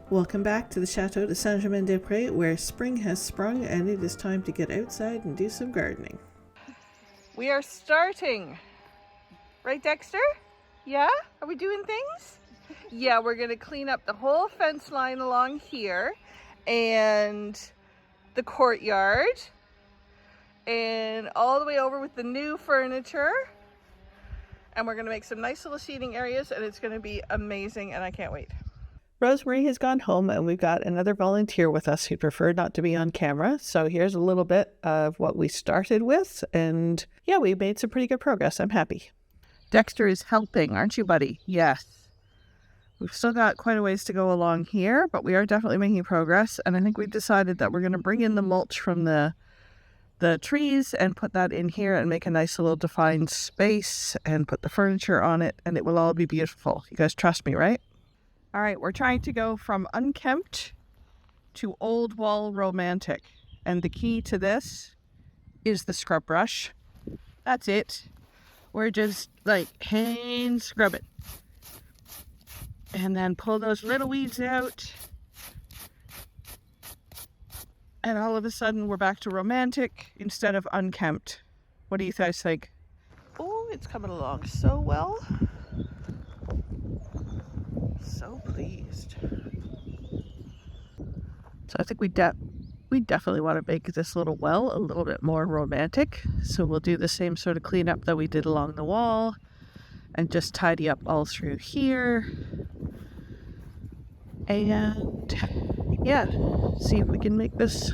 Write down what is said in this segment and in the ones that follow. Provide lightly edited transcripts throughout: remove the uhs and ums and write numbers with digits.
Welcome back to the Château de Saint-Germain-des-Prés, where spring has sprung and it is time to get outside and do some gardening. We are starting. Right, Dexter? Yeah? Are we doing things? Yeah, we're going to clean up the whole fence line along here and the courtyard and all the way over with the new furniture. And we're going to make some nice little seating areas and it's going to be amazing and I can't wait. Rosemary has gone home and we've got another volunteer with us who preferred not to be on camera. So here's a little bit of what we started with. And yeah, we made some pretty good progress. I'm happy. Dexter is helping, aren't you, buddy? Yes. We've still got quite a ways to go along here, but we are definitely making progress. And I think we decided that we're going to bring in the mulch from the trees and put that in here and make a nice little defined space and put the furniture on it. And it will all be beautiful. You guys trust me, right? All right, we're trying to go from unkempt to old wall romantic. And the key to this is the scrub brush. That's it. We're just like hand scrub it. And then pull those little weeds out. And all of a sudden we're back to romantic instead of unkempt. What do you guys think? Oh, it's coming along so well. So pleased. So I think we definitely want to make this little well a little bit more romantic. So we'll do the same sort of cleanup that we did along the wall and just tidy up all through here. And yeah, see if we can make this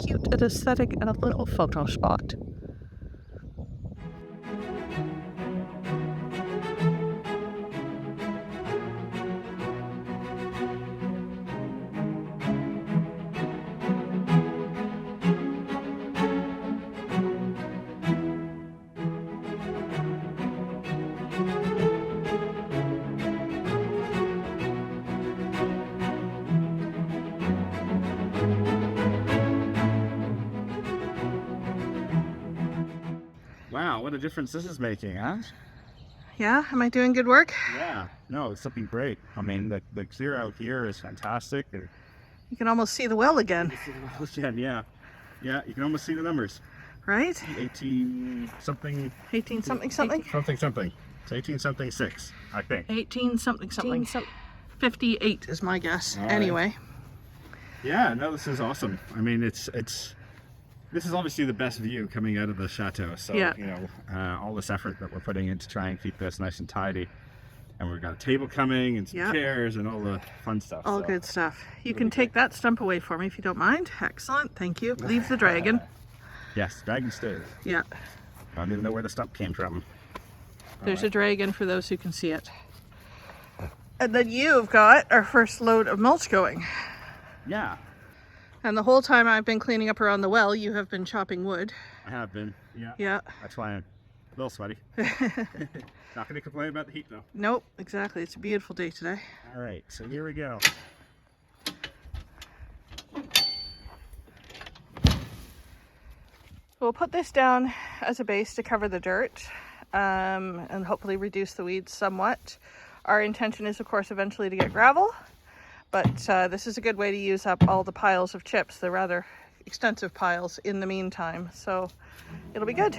cute and aesthetic and a little photo spot. Wow, what a difference this is making, huh? Yeah, am I doing good work? Yeah, no, it's looking great. I mean, the clear out here is fantastic. And You can almost see the well again, yeah, you can almost see the numbers. right? 18 something. 18 something something? Something. It's 18 something 6, I think. 18 something something. 58 is my guess. All right. Anyway. Yeah, no, this is awesome. I mean, this is obviously the best view coming out of the chateau. So, Yeah. you know, all this effort that we're putting in to try and keep this nice and tidy. And we've got a table coming and some Yeah. chairs and all the fun stuff. All so. good stuff. You can take that stump away for me if you don't mind. Excellent. Thank you. Leave the dragon. Yes, dragon stairs. Yeah. I didn't know where the stump came from. There's a dragon for those who can see it. And then you've got our first load of mulch going. Yeah, And the whole time I've been cleaning up around the well, you have been chopping wood. I have been. Yeah. Yeah. That's why I'm a little sweaty. Not going to complain about the heat though. Nope, exactly. It's a beautiful day today. All right, so here we go. We'll put this down as a base to cover the dirt and hopefully reduce the weeds somewhat. Our intention is, of course, eventually to get gravel, but this is a good way to use up all the piles of chips, the rather extensive piles in the meantime, so it'll be good.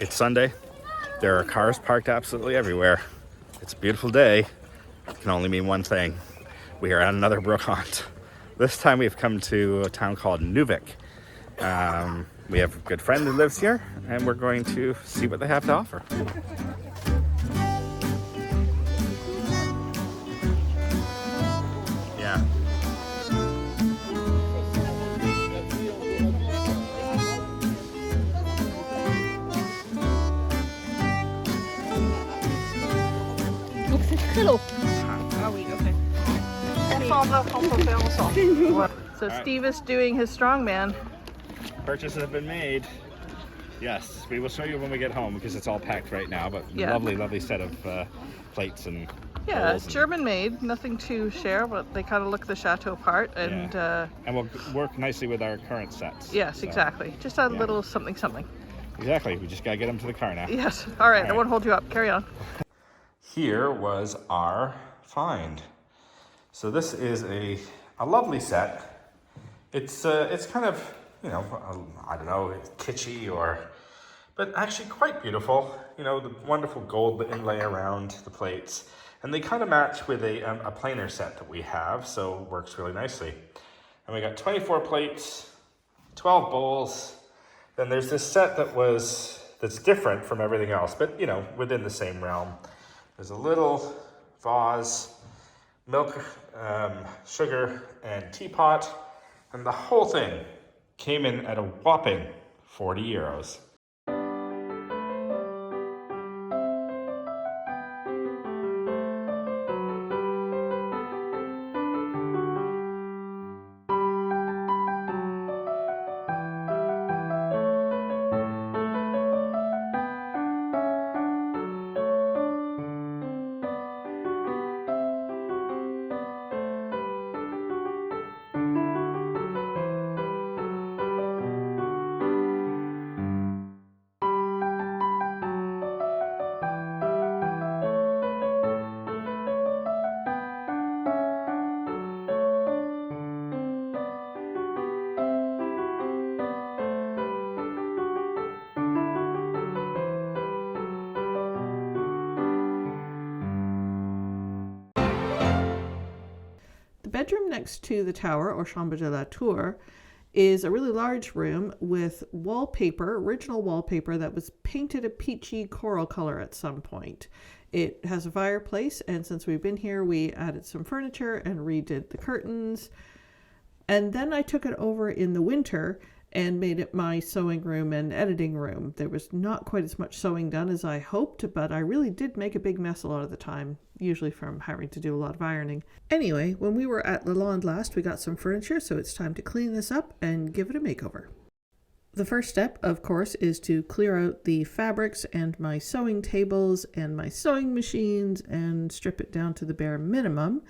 It's Sunday. There are cars parked absolutely everywhere. It's a beautiful day. It can only mean one thing. We are at another brook haunt. This time we've come to a town called Nuvik. We have a good friend who lives here, and we're going to see what they have to offer. Yeah. Donc c'est très long. Ah oui, okay. On peut faire ensemble. So Steve is doing his strongman. Purchases have been made. Yes, we will show you when we get home because it's all packed right now, but Yeah. lovely set of plates and Yeah, bowls and- German made, nothing to share, but they kind of look the Chateau part, and and will work nicely with our current sets. yes, So, exactly. Just a little something. Exactly. We just gotta get them to the car now. Yes. All right, I right. won't hold you up. Carry on. Here was our find. So this is a lovely set. It's kind of, you know, I don't know, kitschy but actually quite beautiful. You know, the wonderful gold inlay around the plates, and they kind of match with a plainer set that we have, so it works really nicely. And we got 24 plates, 12 bowls. Then there's this set that's different from everything else, but you know, within the same realm. There's a little vase, milk, sugar, and teapot, and the whole thing came in at a whopping 40 euros. The bedroom next to the tower, or chambre de la tour, is a really large room with wallpaper, original wallpaper that was painted a peachy coral color at some point. It has a fireplace, and since we've been here, we added some furniture and redid the curtains. And then I took it over in the winter and made it my sewing room and editing room. There was not quite as much sewing done as I hoped, but I really did make a big mess a lot of the time, usually from having to do a lot of ironing. Anyway, when we were at Lalonde last, we got some furniture, so it's time to clean this up and give it a makeover. The first step, of course, is to clear out the fabrics and my sewing tables and my sewing machines and strip it down to the bare minimum.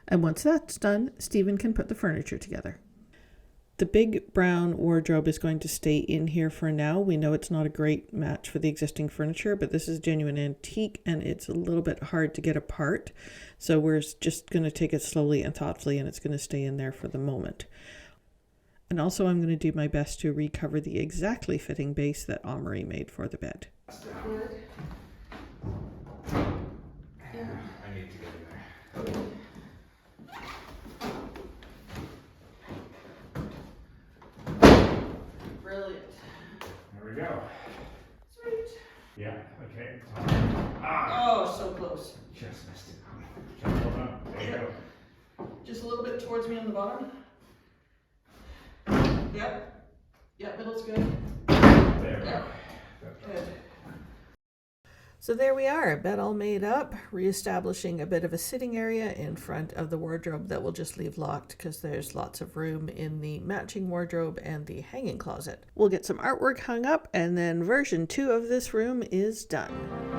And once that's done, Stephen can put the furniture together. The big brown wardrobe is going to stay in here for now. We know it's not a great match for the existing furniture, but this is genuine antique and it's a little bit hard to get apart. So we're just going to take it slowly and thoughtfully, and it's going to stay in there for the moment. And also I'm going to do my best to recover the exactly fitting base that Amory made for the bed. I need to get in there. Brilliant. There we go. Sweet. Yeah, okay. Oh, so close. Just missed it. Just hold on. There you go. Just a little bit towards me on the bottom. Yep. Yep, middle's good. There we go. Good. So there we are, bed all made up, reestablishing a bit of a sitting area in front of the wardrobe that we'll just leave locked because there's lots of room in the matching wardrobe and the hanging closet. We'll get some artwork hung up, and then version 2 of this room is done.